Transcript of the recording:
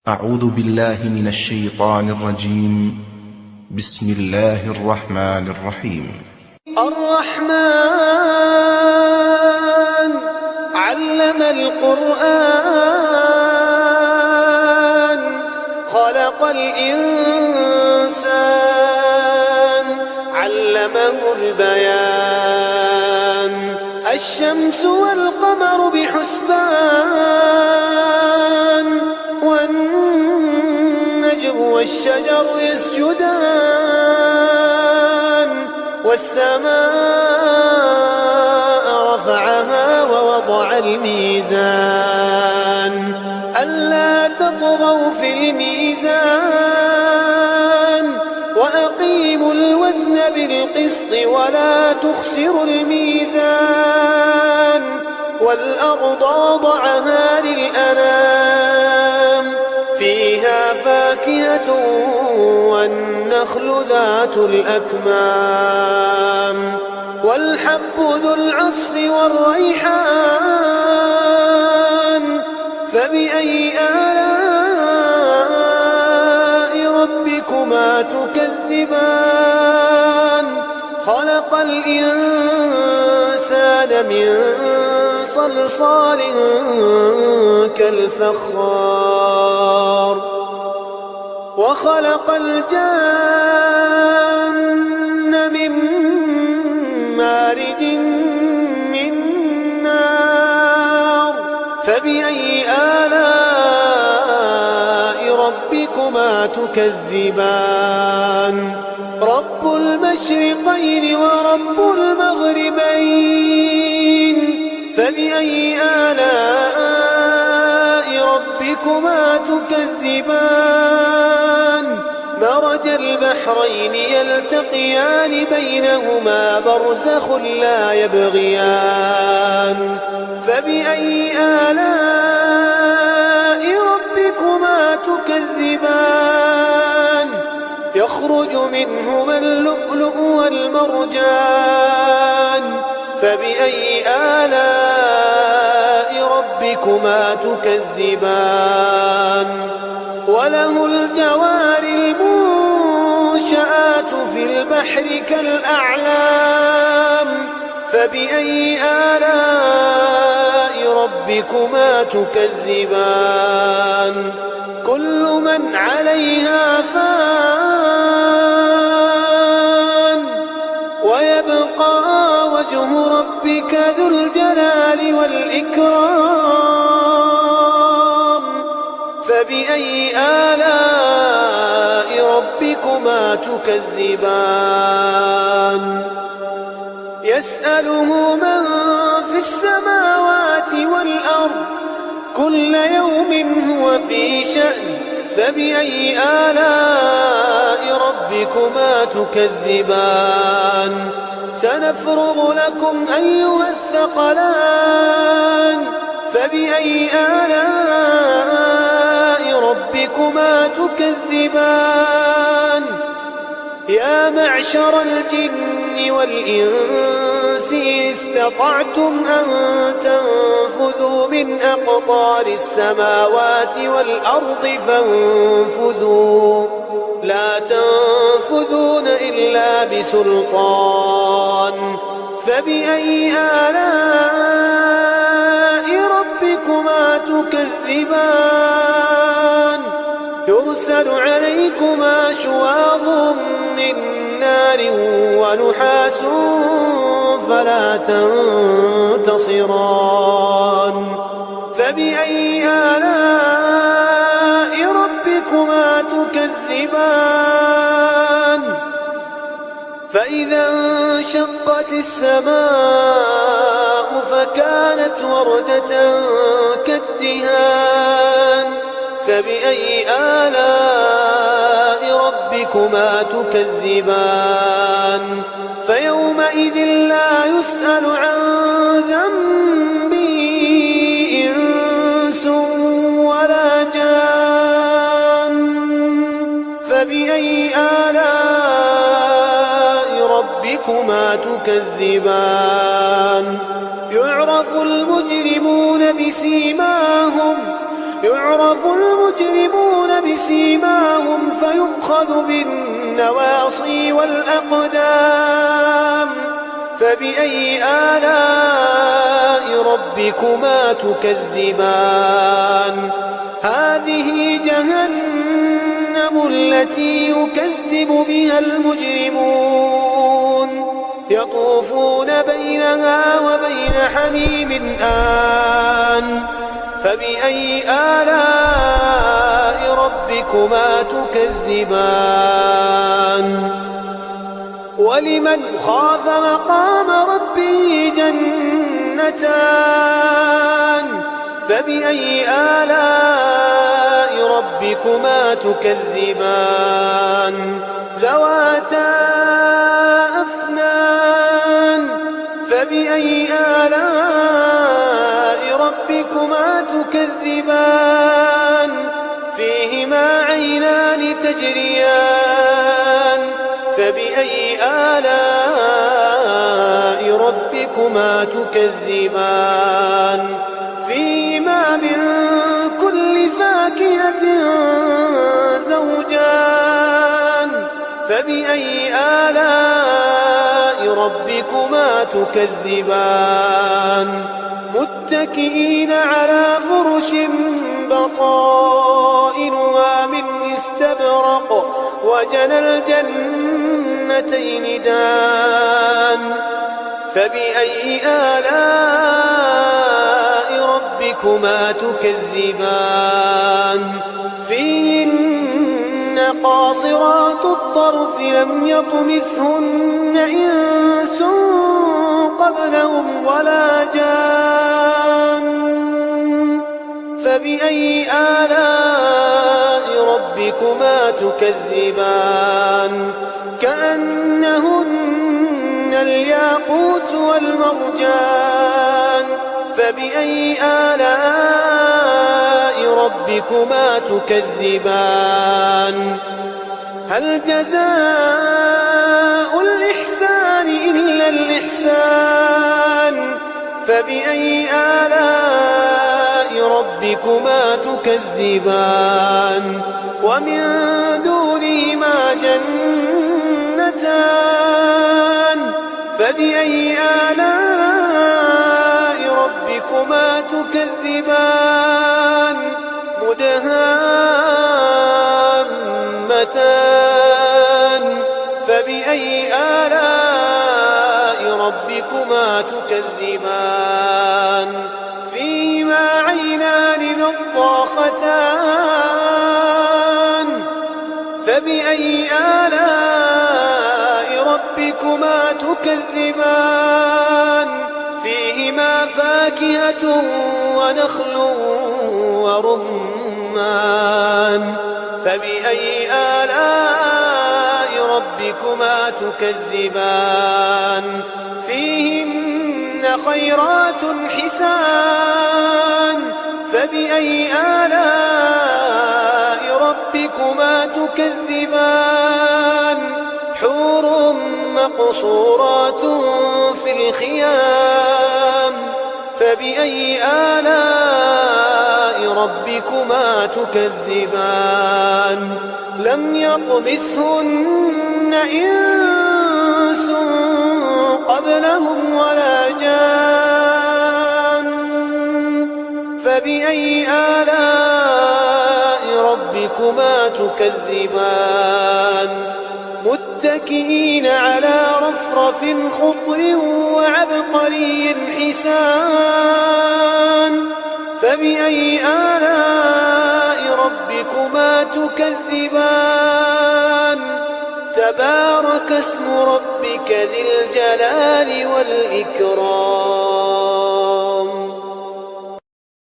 أعوذ بالله من الشيطان الرجيم. بسم الله الرحمن الرحيم. الرحمن علم القرآن خلق الإنسان علمه البيان الشمس والقمر بحسبان والنجم والشجر يسجدان والسماء رفعها ووضع الميزان ألا تطغوا في الميزان وأقيموا الوزن بالقسط ولا تخسروا الميزان والأرض وضعها للأنام فيها فاكهة والنخل ذات الأكمام والحب ذو العصف والريحان فبأي آلاء ربكما تكذبان خلق الإنسان من صلصال كالفخار وخلق الجن من مارج من نار فبأي آلاء ربكما تكذبان رب المشرقين ورب المغربين فبأي آلاء ربكما تكذبان مرج البحرين يلتقيان بينهما برزخ لا يبغيان فبأي آلاء ربكما تكذبان يخرج منهما اللؤلؤ والمرجان فبأي آلاء ربكما تكذبان وله الجوار المنشآت في البحر كالأعلام فبأي آلاء ربكما تكذبان كل من عليها فان ويبقى وجه ربك ذو الجلال والإكرام فبأي آلاء ربكما تكذبان يسأله من في السماوات والأرض كل يوم هو في شأن فبأي آلاء ربكما تكذبان سنفرغ لكم أيها الثقلان فبأي آلاء ربكما تكذبان يا معشر الجن والإنس إن استطعتم أن تنفذوا من أقطار السماوات والأرض فانفذوا لا تنفذون إلا بسلطان فبأي آلاء ربكما تكذبان يرسل عليكما شواظ من نار ونحاس فلا تنتصران فبأي آلاء ربكما تكذبان فإذا انشقت السماء فكانت وردة كالدهان فبأي آلاء ربكما تكذبان فيومئذ لا يسأل عن ذنبه إنس ولا جان فبأي آلاء ربكما تكذبان يعرف المجرمون بسيماهم يعرف المجرمون سيماهم فيؤخذ بالنواصي والأقدام فبأي آلاء ربكما تكذبان هذه جهنم التي يكذب بها المجرمون يطوفون بينها وبين حميم آن فبأي آلاء ربكما تكذبان ولمن خاف مقام ربه جنتان فبأي آلاء ربكما تكذبان ذواتا أفنان فبأي آلاء ربكما تكذبان فيهما عينان تجريان فبأي آلاء ربكما تكذبان فيهما من كل فاكهة زوجان فبأي آلاء ربكما تكذبان متكئين على فرش بطائنها من استبرق وجنى الجنتين دان فبأي آلاء ربكما تكذبان فيهن قاصرات الطرف لم يطمثهن إنس قبلهم ولا جان فبأي آلاء ربكما تكذبان كأنهن الياقوت والمرجان فبأي آلاء ربكما تكذبان هل جزاء الإحسان إلا الإحسان فبأي آلاء ربكما تكذبان ومن دونهما جنتان فبأي آلاء ربكما تكذبان مدهامتان فبأي آلاء ربكما تكذبان فيهما عينان نضاختان فبأي آلاء ربكما تكذبان فيهما فاكهة ونخل ورمان فبأي آلاء ربكما تكذبان فيهن خيرات حسان فبأي آلاء ربكما تكذبان حور مقصورات في الخيام فبأي آلاء ربكما تكذبان لم يطمثهن إنس قبلهم ولا جان فبأي آلاء ربكما تكذبان متكئين على رفرف خضر وعبقري حسان فبأي آلاء ربكما تكذبان تبارك اسم ربك ذي الجلال والإكرام